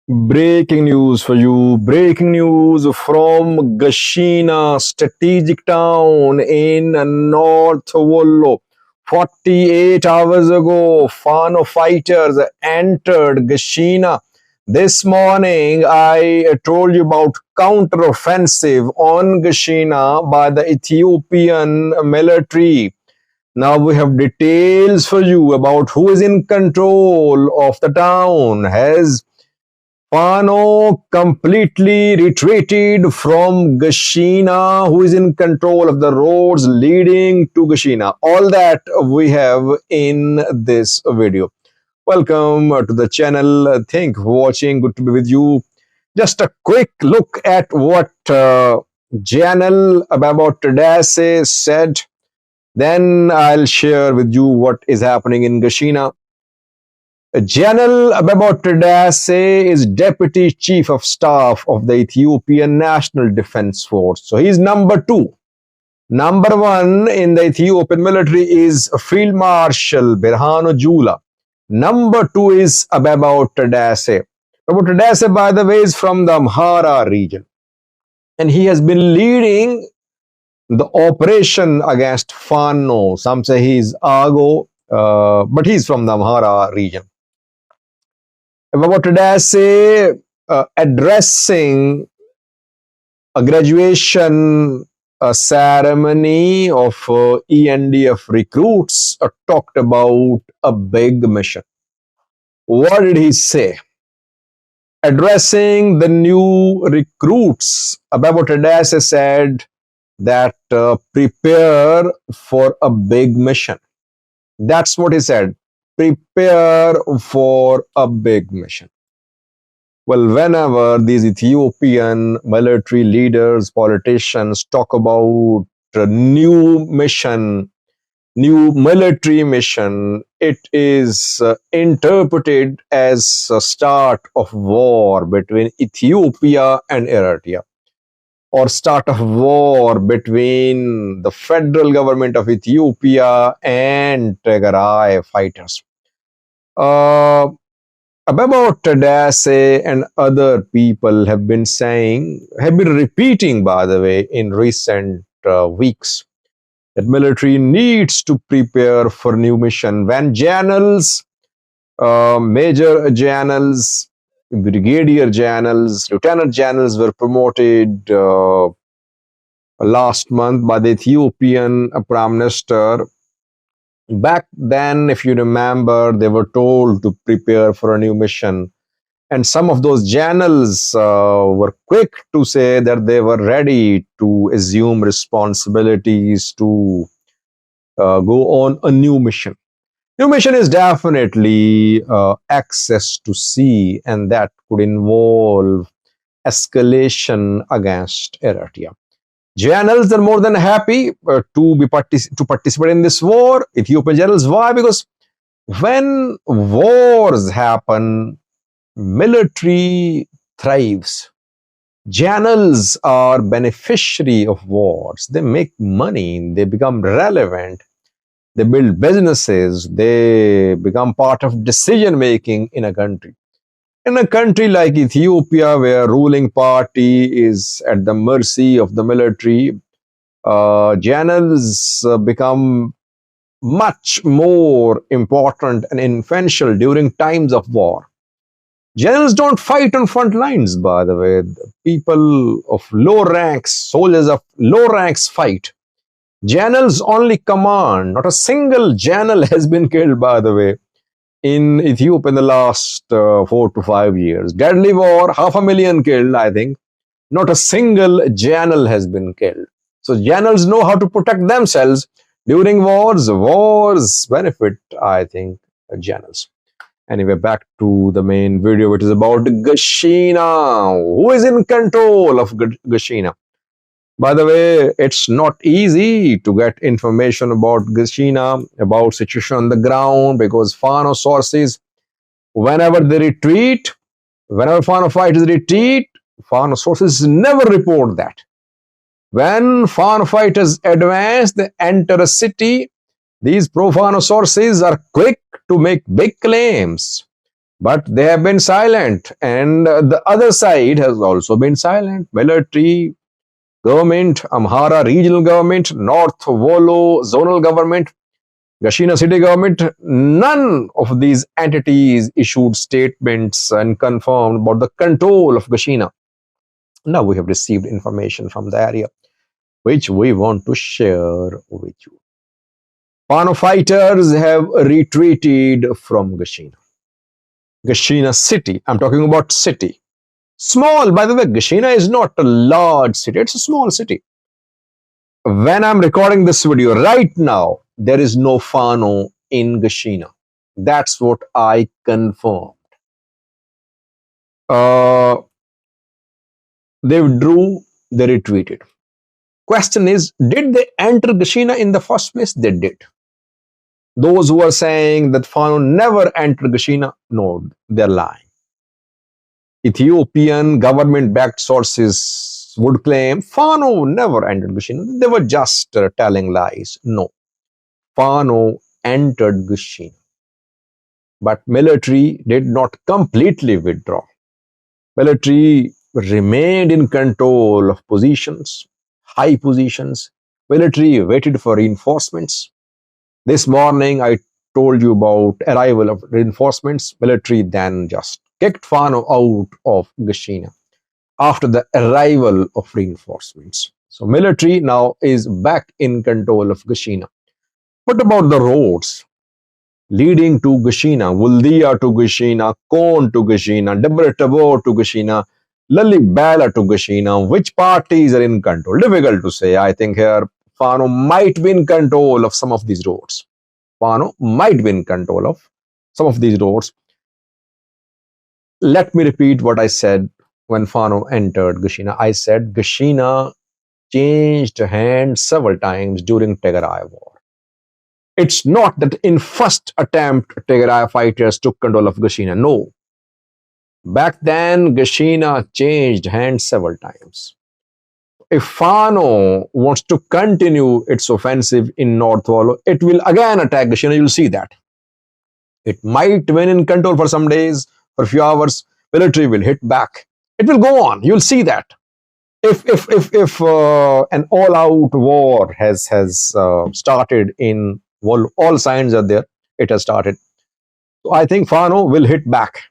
Breaking news for you. Breaking news from Gashena, strategic town in North Wollo. 48 hours ago, Fano fighters entered Gashena. This morning, I told you about counter-offensive on Gashena by the Ethiopian military. Now we have details for you about who is in control of the town. Has Fano completely retreated from Gashena, who is in control of the roads leading to Gashena? All that we have in this video. Welcome to the channel. Thank you for watching. Good to be with you. Just a quick look at what Janel Ababotadase said. Then I'll share with you what is happening in Gashena. General Ababotadase is Deputy Chief of Staff of the Ethiopian National Defense Force. So he's number two. Number one in the Ethiopian military is Field Marshal Birhanu Jula. Number two is Ababotadase. Ababotadase, by the way, is from the Amhara region. And he has been leading the operation against Fano. Some say he's Ago, but he's from the Amhara region. Ababotadase addressing a graduation ceremony of ENDF recruits talked about a big mission. What did he say? Addressing the new recruits, Ababotadase said that prepare for a big mission. That's what he said. Prepare for a big mission. Well, whenever these Ethiopian military leaders, politicians talk about a new mission, new military mission, it is interpreted as a start of war between Ethiopia and Eritrea, or start of war between the federal government of Ethiopia and Tigray fighters. Ababotadase and other people have been repeating, by the way, in recent weeks, that military needs to prepare for new mission. When generals, major generals, brigadier generals, lieutenant generals were promoted last month by the Ethiopian Prime Minister. Back then, if you remember, they were told to prepare for a new mission. And some of those generals were quick to say that they were ready to assume responsibilities to go on a new mission. New mission is definitely access to sea, and that could involve escalation against Eritrea. Generals are more than happy to participate in this war. Ethiopian generals, why? Because when wars happen, military thrives. Generals are beneficiary of wars. They make money. They become relevant. They build businesses. They become part of decision making in a country. In a country like Ethiopia, where ruling party is at the mercy of the military, generals become much more important and influential during times of war. Generals don't fight on front lines, by the way. People of low ranks, soldiers of low ranks fight. Generals only command. Not a single general has been killed, by the way, in Ethiopia in the last 4 to 5 years. Deadly war, 500,000 killed, I think. Not a single general has been killed. So generals know how to protect themselves during wars. Wars benefit, I think, generals. Anyway, back to the main video, which is about Gashena. Who is in control of Gashena? By the way, it's not easy to get information about Gashena, about situation on the ground, because Fano sources, whenever they retreat, whenever Fano fighters retreat, Fano sources never report that. When Fano fighters advance, they enter a city, these pro-Fano sources are quick to make big claims. But they have been silent, and the other side has also been silent. Military, government, Amhara regional government, North Volo zonal government, Gashena city government, none of these entities issued statements and confirmed about the control of Gashena. Now we have received information from the area, which we want to share with you. Fano fighters have retreated from Gashena. Gashena city, I'm talking about city. Small, by the way, Gashena is not a large city, it's a small city. When I'm recording this video right now, there is no Fano in Gashena. That's what I confirmed. Uh, they withdrew, they retreated. Question is, did they enter Gashena in the first place? They did. Those who are saying that Fano never entered Gashena, no, they're lying. Ethiopian government-backed sources would claim Fano never entered Gashena. They were just telling lies. No, Fano entered Gashena. But military did not completely withdraw. Military remained in control of positions, high positions. Military waited for reinforcements. This morning, I told you about arrival of reinforcements. Military then just kicked Fano out of Gashena after the arrival of reinforcements. So military now is back in control of Gashena. What about the roads leading to Gashena, Wuldia to Gashena, Kon to Gashena, Debre Tabor to Gashena, Lalibela to Gashena? Which parties are in control? Difficult to say. I think here Fano might be in control of some of these roads. Fano might be in control of some of these roads. Let me repeat what I said when Fano entered Gashena. I said Gashena changed hands several times during Tigray war. It's not that in first attempt Tigray fighters took control of Gashena. No. Back then, Gashena changed hands several times. If Fano wants to continue its offensive in North Volo, it will again attack Gashena. You'll see that. It might win in control for some days, for a few hours. Military will hit back. It will go on. You'll see that. If an all-out war has started in Volo, all signs are there. It has started. So I think Fano will hit back.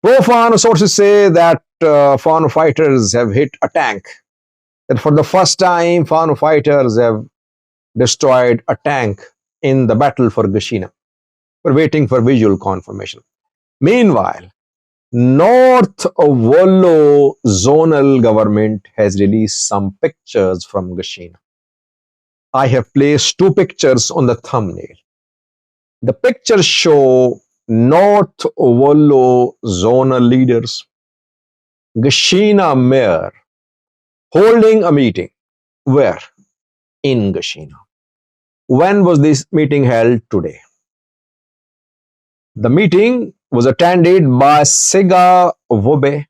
Pro-Fano sources say that Fano fighters have hit a tank. That for the first time, Fano fighters have destroyed a tank in the battle for Gashena. We're waiting for visual confirmation. Meanwhile, North Volo zonal government has released some pictures from Gashena. I have placed two pictures on the thumbnail. The pictures show North Volo zonal leaders, Gashena mayor, holding a meeting. Where? In Gashena. When was this meeting held? Today. The meeting was attended by Siga Wobe.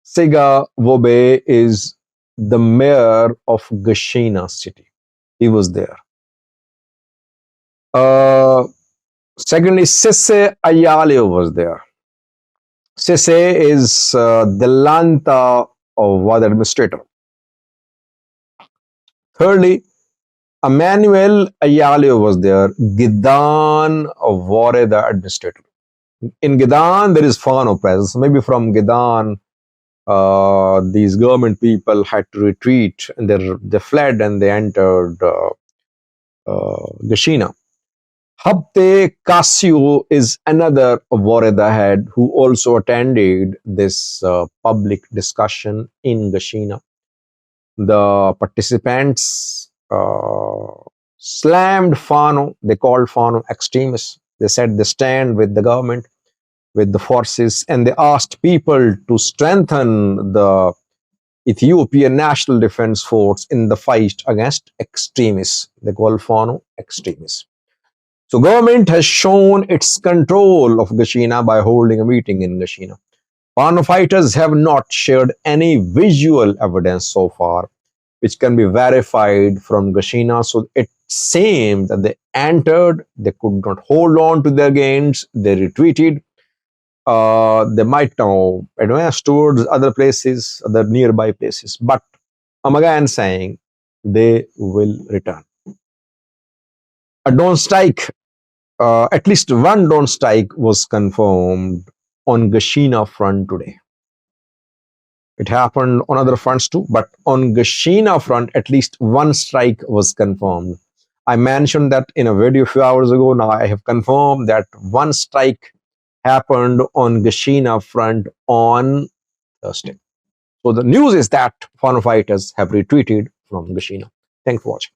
Siga Wobe is the mayor of Gashena city. He was there. Secondly, Sisse Ayale was there. Sisse is the Lanta ward administrator. Thirdly, Emmanuel Ayale was there, Gidan Ware the administrator. In Gidan, there is Fano presence. Maybe from Gidan, these government people had to retreat and they fled and they entered Gashena. Habte Kasio is another Wareda head who also attended this public discussion in Gashena. The participants slammed Fano. They called Fano extremists. They said they stand with the government, with the forces, and they asked people to strengthen the Ethiopian National Defense Force in the fight against extremists. They call Fano extremists. So government has shown its control of Gashena by holding a meeting in Gashena. Fano fighters have not shared any visual evidence so far. which can be verified from Gashena. So it seemed that they entered, they could not hold on to their gains, they retreated. They might now advance towards other places, other nearby places. But I'm again saying they will return. A don't strike, at least one don't strike was confirmed on Gashena front today. It happened on other fronts too, but on Gashena front, at least one strike was confirmed. I mentioned that in a video a few hours ago. Now I have confirmed that one strike happened on Gashena front on Thursday. So the news is that Fano fighters have retreated from Gashena. Thanks for watching.